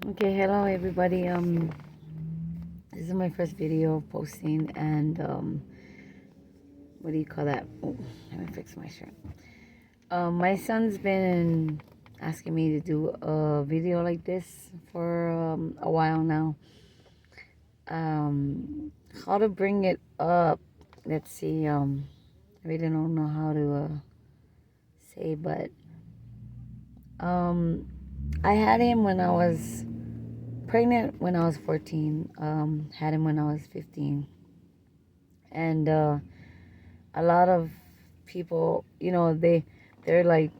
Okay, hello everybody. This is my first video posting, and what do you call that? Oh, let me fix my shirt. My son's been asking me to do a video like this for a while now. How to bring it up? Let's see. I really don't know how to say, but um, I had him when I was pregnant when I was 14. Had him when I was 15. And a lot of people, they're like,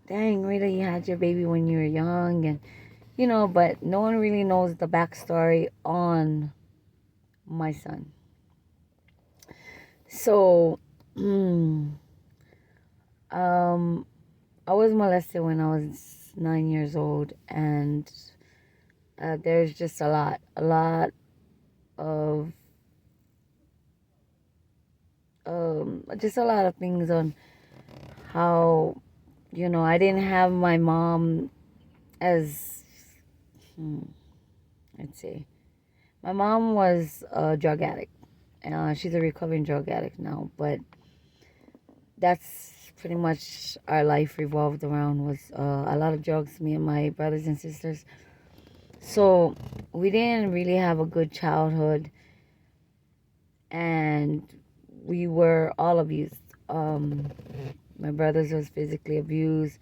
dang, Rita, you had your baby when you were young. And, but no one really knows the backstory on my son. So, um, I was molested when I was 9 years old. And there's just a lot of, just a lot of things on how, I didn't have my mom as, let's see, my mom was a drug addict. She's a recovering drug addict now, but that's pretty much our life revolved around was a lot of drugs, me and my brothers and sisters. So we didn't really have a good childhood, and we were all abused. My brothers was physically abused.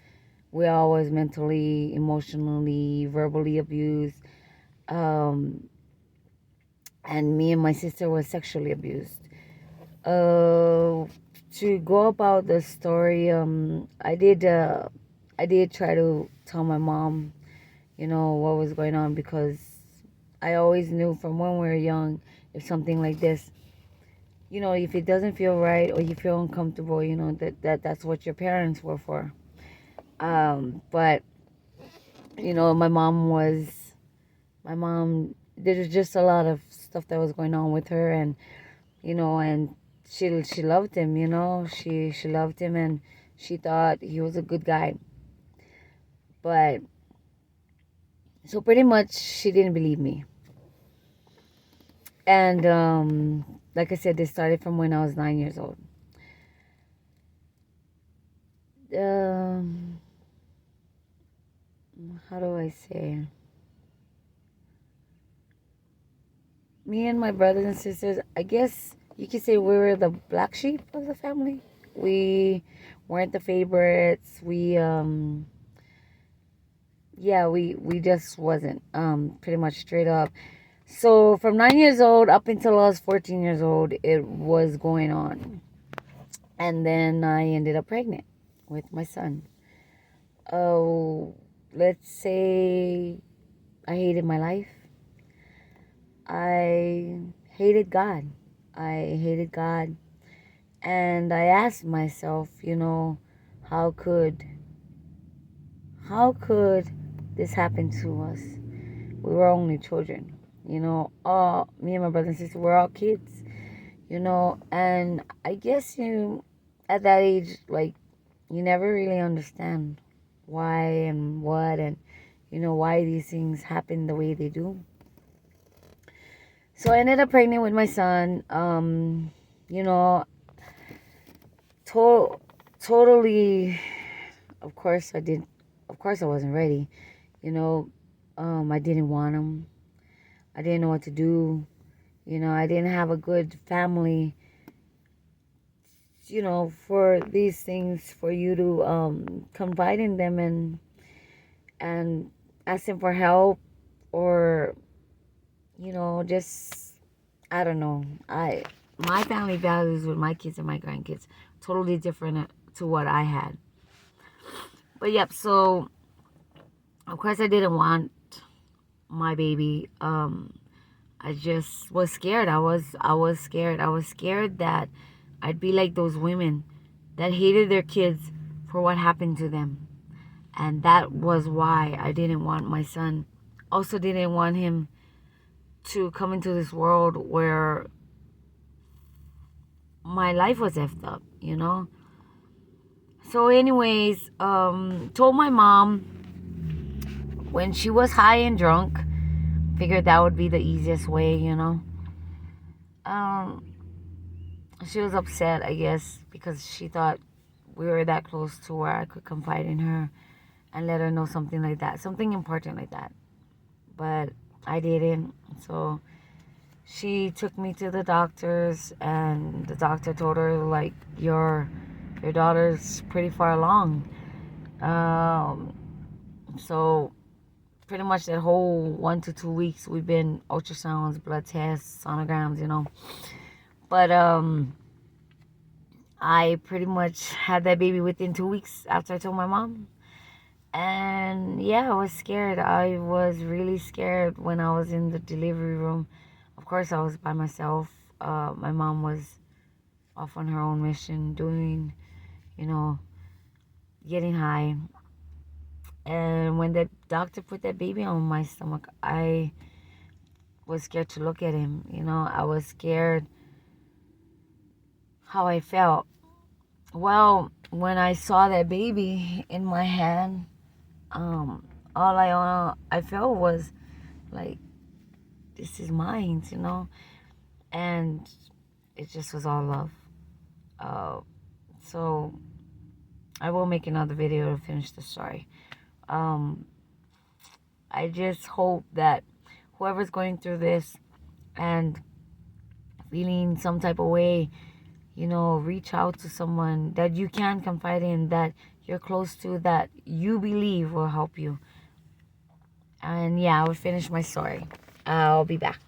We all was mentally, emotionally, verbally abused. Um, and me and my sister was sexually abused. Uh, to go about the story, I did try to tell my mom, what was going on, because I always knew from when we were young, if something like this, if it doesn't feel right or you feel uncomfortable, that's what your parents were for. But my mom, there was just a lot of stuff that was going on with her, and she loved him, she loved him, and she thought he was a good guy. But so pretty much she didn't believe me. And like I said, this started from when I was 9 years old. Um, how do I say? Me and my brothers and sisters, I guess you could say we were the black sheep of the family. We weren't the favorites. We just wasn't, pretty much straight up. So from 9 years old up until I was 14 years old, it was going on. And then I ended up pregnant with my son. Oh, let's say I hated my life. I hated God. I hated God. And I asked myself, how could how could this happen to us? We were only children, all me and my brother and sister were all kids, and I guess at that age, like, you never really understand why and what, and why these things happen the way they do. So I ended up pregnant with my son. You know, to- totally. Of course I did. Of course I wasn't ready. You know, I didn't want him. I didn't know what to do. I didn't have a good family, for these things, for you to confide in them and ask them for help, or just, I don't know. My family values with my kids and my grandkids totally different to what I had. But yep, so of course I didn't want my baby. I just was scared. I was scared. I was scared that I'd be like those women that hated their kids for what happened to them. And that was why I didn't want my son. Also didn't want him to come into this world where my life was effed up. So anyways, told my mom, when she was high and drunk, figured that would be the easiest way, you know. Um, she was upset, I guess, because she thought we were that close to where I could confide in her and let her know something like that, something important like that. But I didn't. So she took me to the doctors, and the doctor told her, like, your daughter's pretty far along. So pretty much that whole 1 to 2 weeks we've been ultrasounds, blood tests, sonograms, you know. But I pretty much had that baby within 2 weeks after I told my mom. And yeah, I was scared. I was really scared when I was in the delivery room. Of course, I was by myself. My mom was off on her own mission, doing, you know, getting high. And when the doctor put that baby on my stomach, I was scared to look at him. You know, I was scared how I felt. Well, when I saw that baby in my hand, all I felt was like, this is mine, you know, and it just was all love. So I will make another video to finish the story. I just hope that whoever's going through this and feeling some type of way, you know, reach out to someone that you can confide in, that you're close to, that you believe will help you. And yeah, I will finish my story. I'll be back.